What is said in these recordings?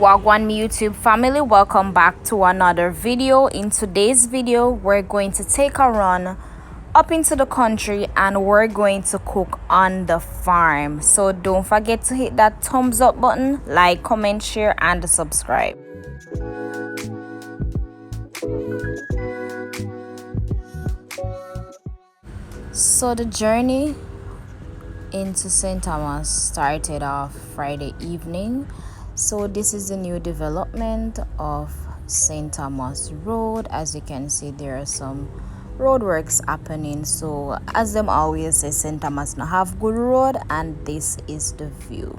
Wagwan Me YouTube family, welcome back to another video. In today's video, we're going to take a run up into the country and we're going to cook on the farm. So don't forget to hit that thumbs up button, like, comment, share, and subscribe. So the journey into St. Thomas started off Friday evening. So this is the new development of St. Thomas Road. As you can see, there are some roadworks happening. So as them always say, St. Thomas now have good road, and this is the view.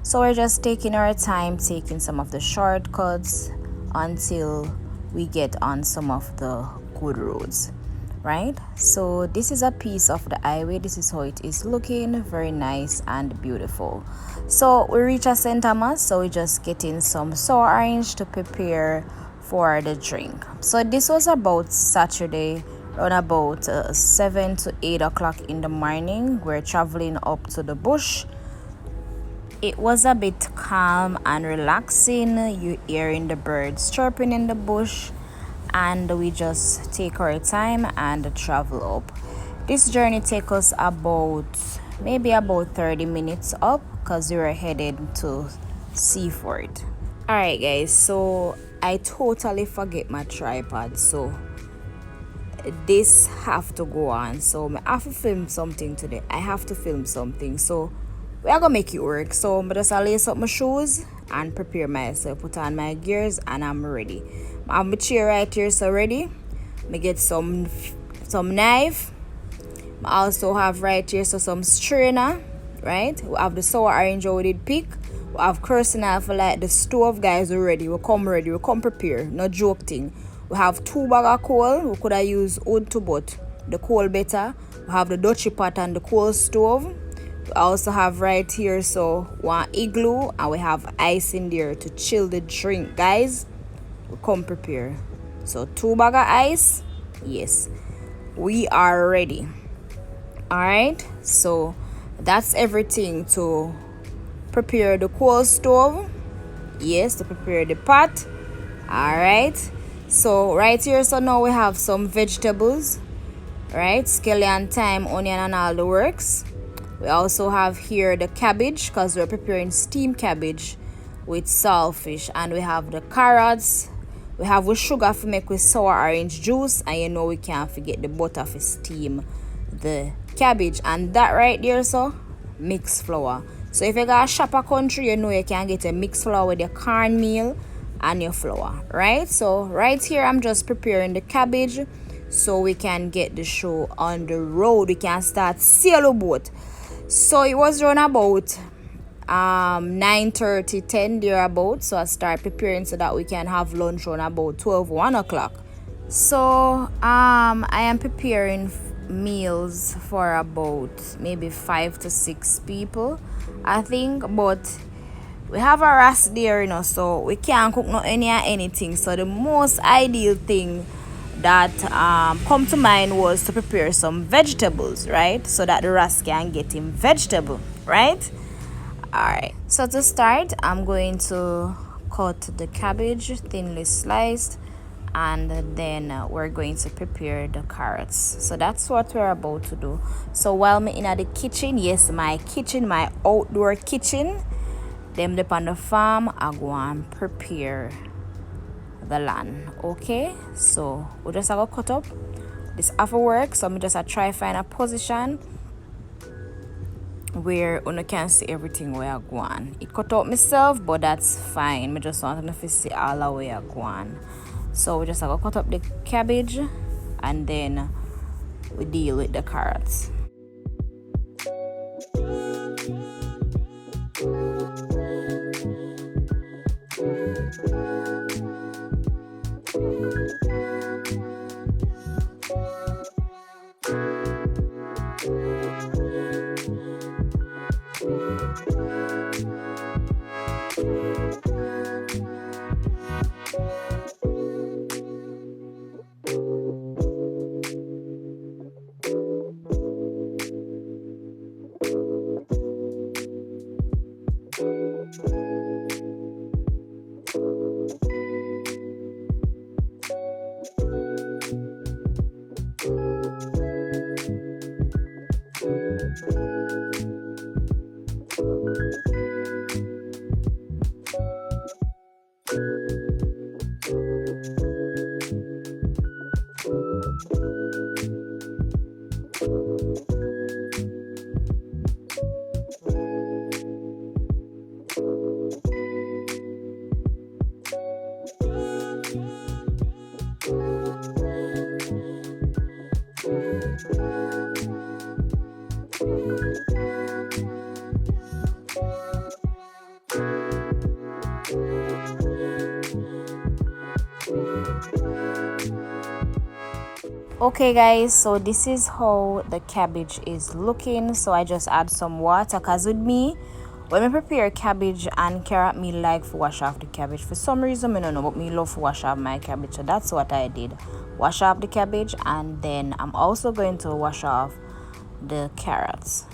So we're just taking our time, taking some of the shortcuts until we get on some of the good roads, right? So this is a piece of the highway. This is how it is looking, very nice and beautiful. So we reach a St. Thomas, so we're just getting some sour orange to prepare for the drink. So this was about Saturday around about 7 to 8 o'clock in the morning. We're traveling up to the bush. It was a bit calm and relaxing. You hearing the birds chirping in the bush, and we just take our time and travel up. This journey takes us maybe about 30 minutes up because we were headed to Seaford. Alright guys, so I totally forget my tripod, so this have to go on. So I have to film something today. I have to film something, so we are gonna make it work. So I just lace up my shoes and prepare myself, put on my gears, and I'm ready. I have my chair right here, so ready. I get some knife. I also have right here some strainer, right? We have the sour orange we did pick. We have kerosene for like the stove, guys. We're ready. We come ready. We come prepare. No joke thing. We have 2 bags of coal. We could have used wood to, but the coal better. We have the dutchy pot and the coal stove. We also have right here one igloo, and we have ice in there to chill the drink, guys. We come prepare. So 2 bags of ice. Yes, we are ready. All right, so that's everything to prepare the coal stove. Yes, to prepare the pot. All right, so right here, so now we have some vegetables, right? Scallion, thyme, onion, and all the works. We also have here the cabbage because we're preparing steamed cabbage with saltfish, and we have the carrots. We have with sugar to make with sour orange juice, and we can't forget the butter for steam the cabbage. And that right there, so mixed flour. So if you got a shopper country, you can get a mixed flour with your cornmeal and your flour, right? So right here I'm just preparing the cabbage so we can get the show on the road. We can start sailboat. So it was around about 9:30, 10 thereabout. So I start preparing so that we can have lunch on about 12, 1 o'clock. So I am preparing meals for about maybe 5 to 6 people, I think, but we have a rest there, so we can't cook anything. So the most ideal thing that come to mind was to prepare some vegetables, right? So that the rest can get him vegetable, right? All right, so to start, I'm going to cut the cabbage thinly sliced, and then we're going to prepare the carrots. So that's what we're about to do. So while me in the kitchen, yes, my kitchen, my outdoor kitchen, them up on the farm, I go and prepare the land. Okay, so we just have to cut up this after work. So I'm just try find a position where you can see everything where I go on. It cut out myself, but that's fine. I just want to see all the way I go on. So we just have to cut up the cabbage, and then we deal with the carrots. Okay guys, so this is how the cabbage is looking. So I just add some water because with me, when I prepare cabbage and carrot, me like to wash off the cabbage. For some reason, I don't know, but me love to wash off my cabbage. So that's what I did. Wash off the cabbage, and then I'm also going to wash off the carrots.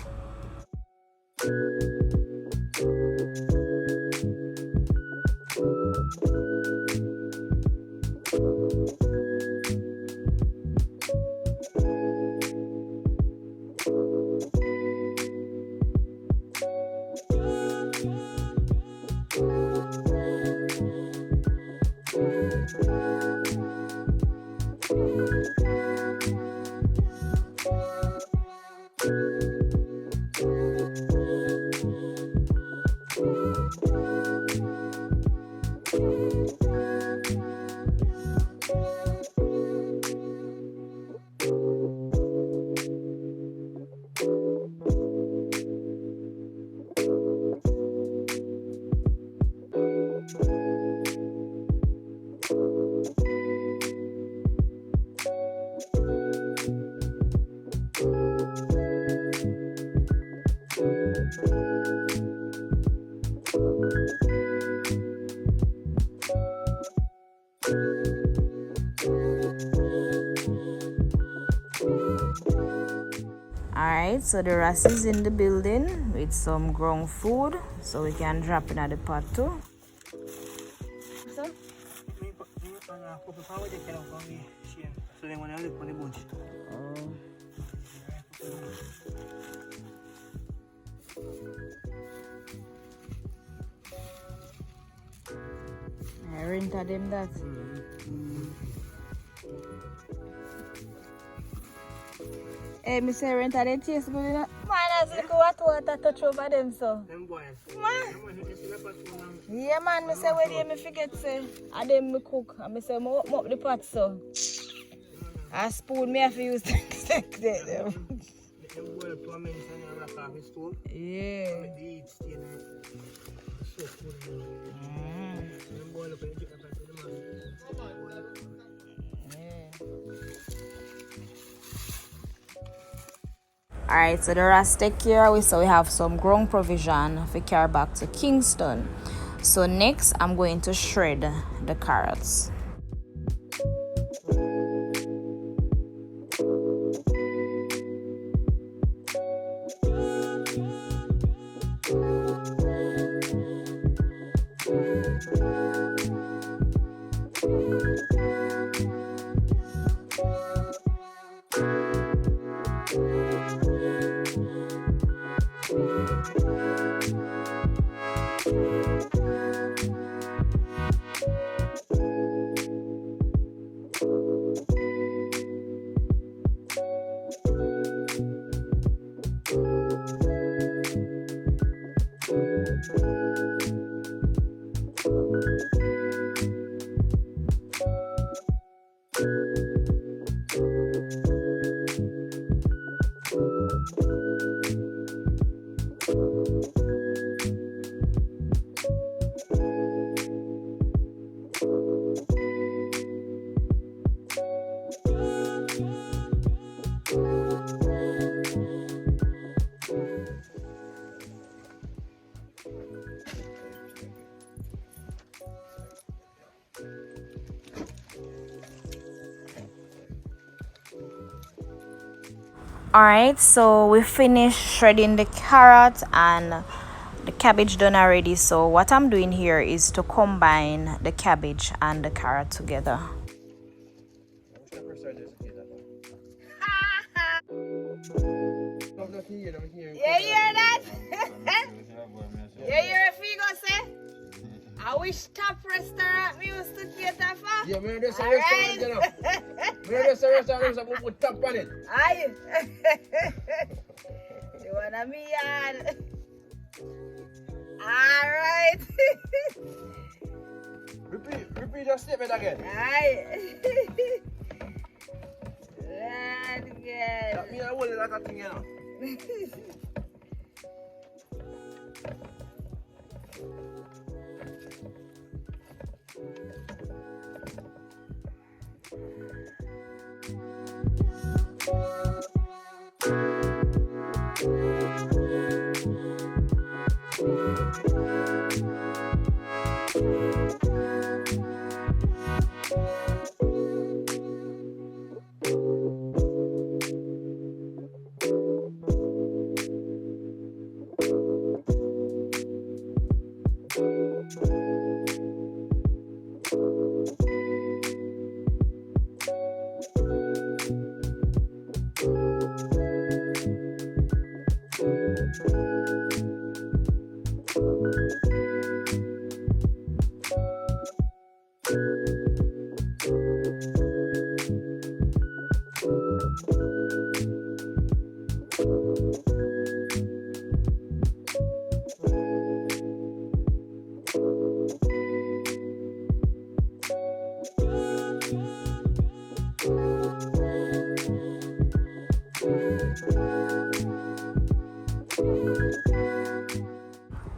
Alright, so the rice is in the building with some ground food, so we can drop in at the pot too. I rented them that. Hey, me say rent they taste good enough. Man, as look what water touch over them so. Them boys. Man. Yeah man, me say where they me forget say. And them me cook. And me say me open up the pot so. A spoon me have to use to take them. Yeah. Alright, so the rest take care. So we have some ground provision for carry back to Kingston. So next I'm going to shred the carrots. Alright, so we finished shredding the carrot and the cabbage done already. So what I'm doing here is to combine the cabbage and the carrot together. Yeah, you hear that? You hear if you go say? I wish top restaurant me used to cater for. Yeah, me just a restaurant, you know. Me just a restaurant, we put top on it. Aye. You wanna me yard? Alright. Repeat your statement again. Aye. That's good. That means I hold it like a thing, you know.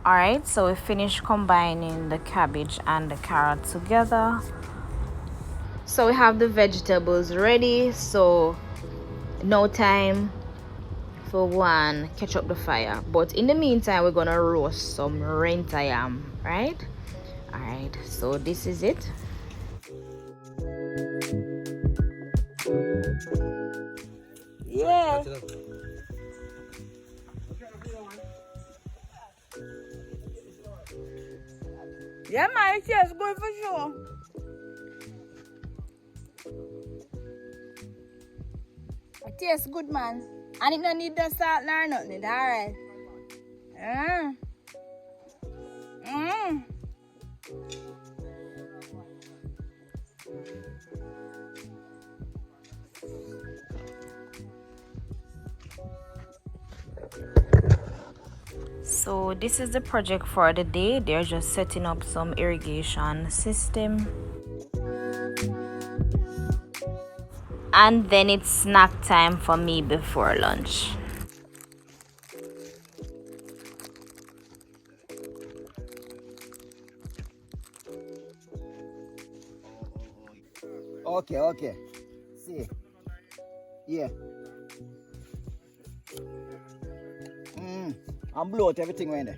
Alright, so we finished combining the cabbage and the carrot together. So we have the vegetables ready, so no time for one catch up the fire. But in the meantime, we're gonna roast some renta yam, right? Alright, so this is it. Yeah. Yeah, man, it tastes good for sure. It tastes good, man. And it don't need no salt nor nothing, alright? Mm. So this is the project for the day. They're just setting up some irrigation system. And then it's snack time for me before lunch. Okay. See. Yeah. I'm blow out everything right there.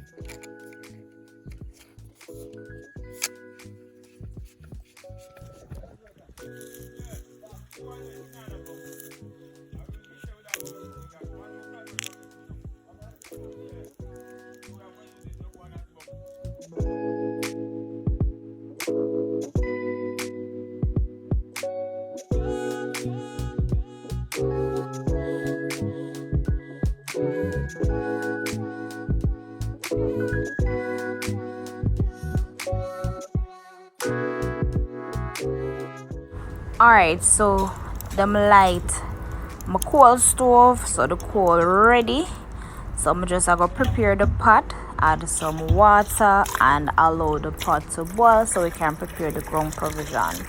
Alright, so them light my coal stove, so the coal ready. So I'm just gonna prepare the pot, add some water and allow the pot to boil so we can prepare the ground provision.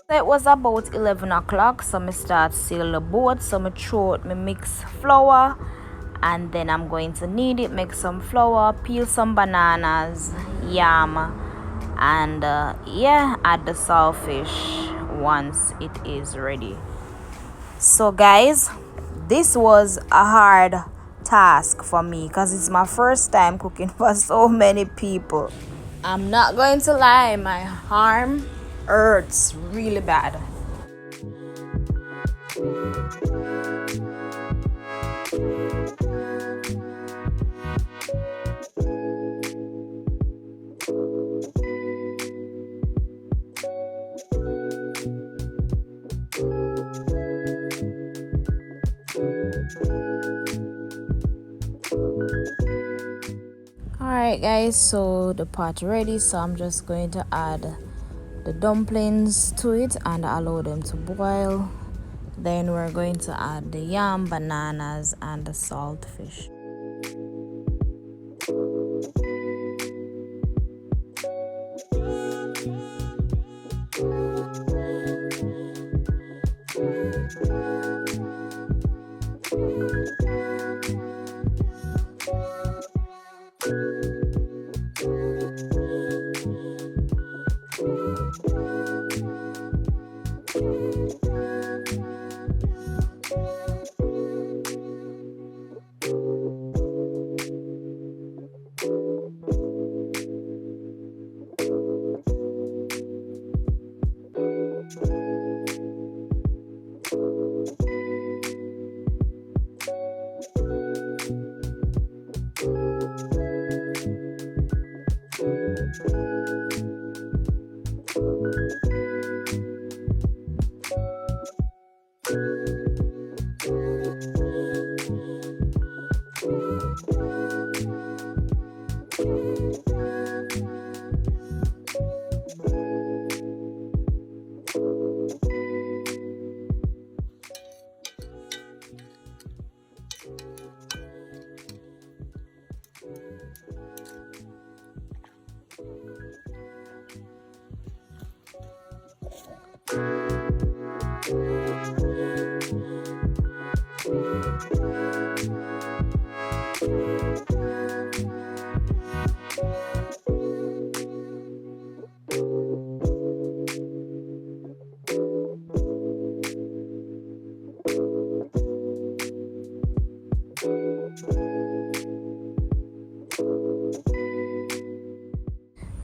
It was about 11 o'clock, so I start seal the boat. So I throw out my mix flour, and then I'm going to knead it, make some flour, peel some bananas, yam, and add the saltfish once it is ready. So guys, this was a hard task for me because it's my first time cooking for so many people. I'm not going to lie, my arm hurts really bad. Alright guys, so the pot ready, so I'm just going to add the dumplings to it and allow them to boil. Then we're going to add the yam, bananas and the saltfish.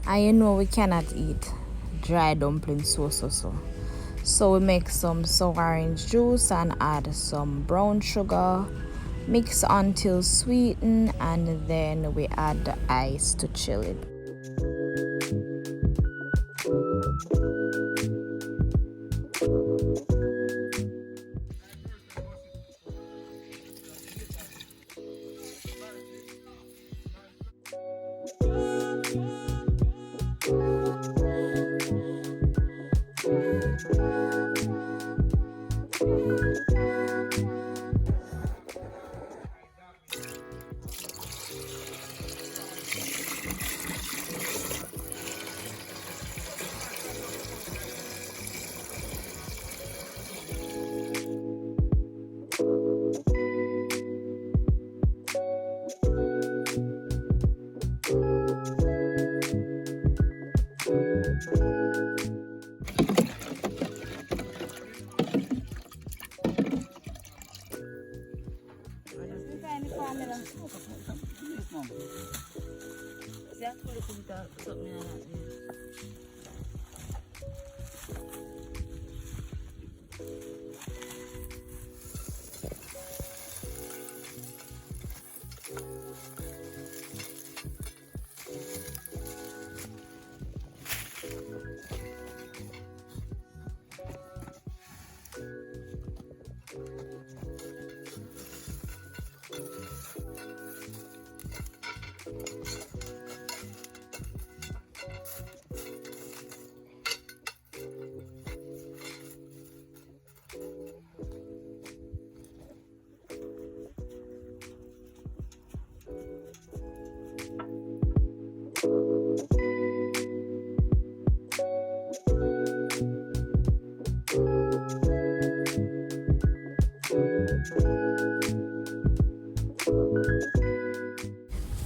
And you know we cannot eat dry dumplings so we make some sour orange juice and add some brown sugar, mix until sweeten, and then we add the ice to chill it.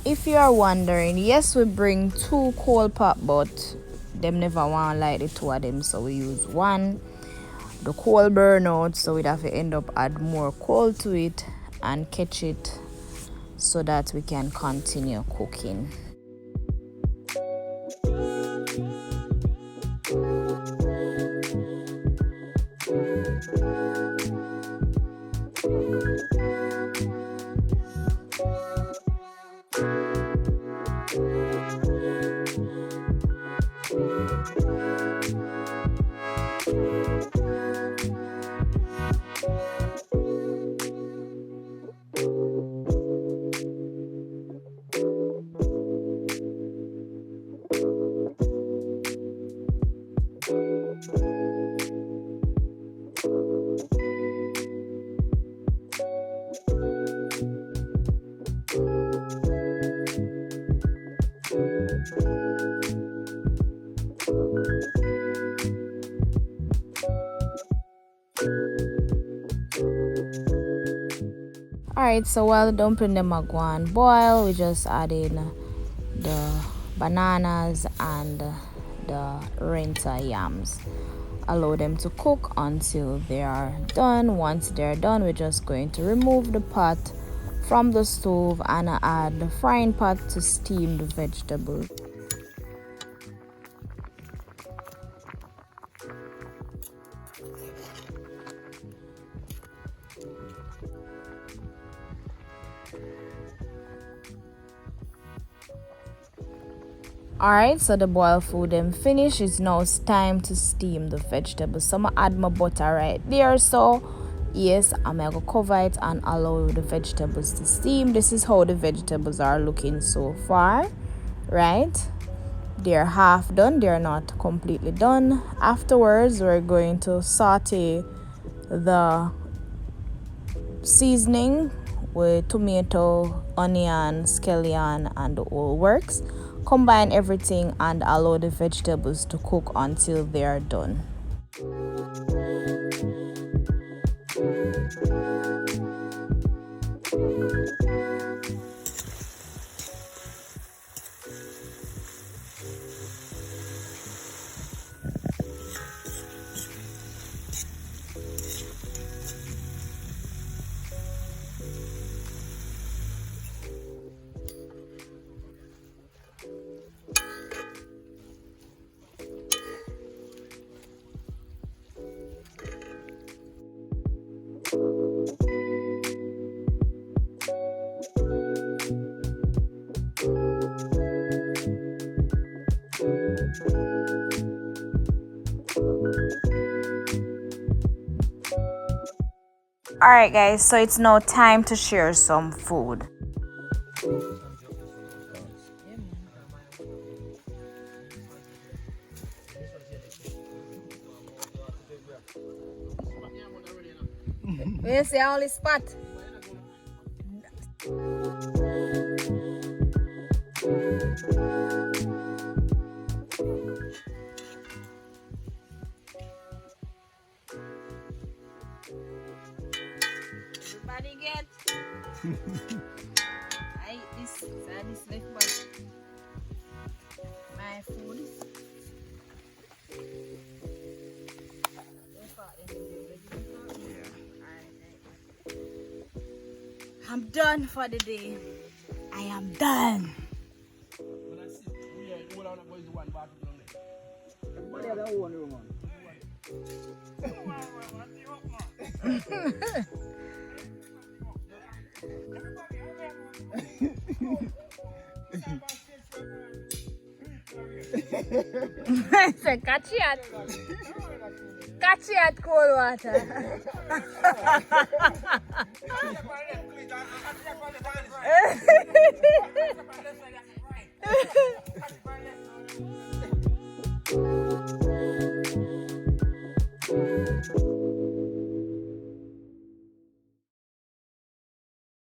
If you are wondering, yes, we bring 2 cold pot, but them never want like the 2 of them, so we use 1. The coal burn out, so we'd have to end up add more coal to it and catch it so that we can continue cooking. Alright, so while the dumpling them are going boil, we just add in the bananas and the renta yams. Allow them to cook until they are done. Once they're done, we're just going to remove the pot from the stove and add the frying pot to steam the vegetables. Alright, so the boiled food them finished. It's now time to steam the vegetables. So I'm gonna add my butter right there. So yes, I'm gonna cover it and allow the vegetables to steam. This is how the vegetables are looking so far, right? They're half done, they're not completely done. Afterwards, we're going to saute the seasoning with tomato, onion, scallion, and the whole works. Combine everything and allow the vegetables to cook until they are done. Alright guys, so it's now time to share some food. You see only spot. Everybody get. I eat this. This left but my food. I'm done for the day. I am done. Everybody have their own room, man. Say, catch it. Catch it, cold water.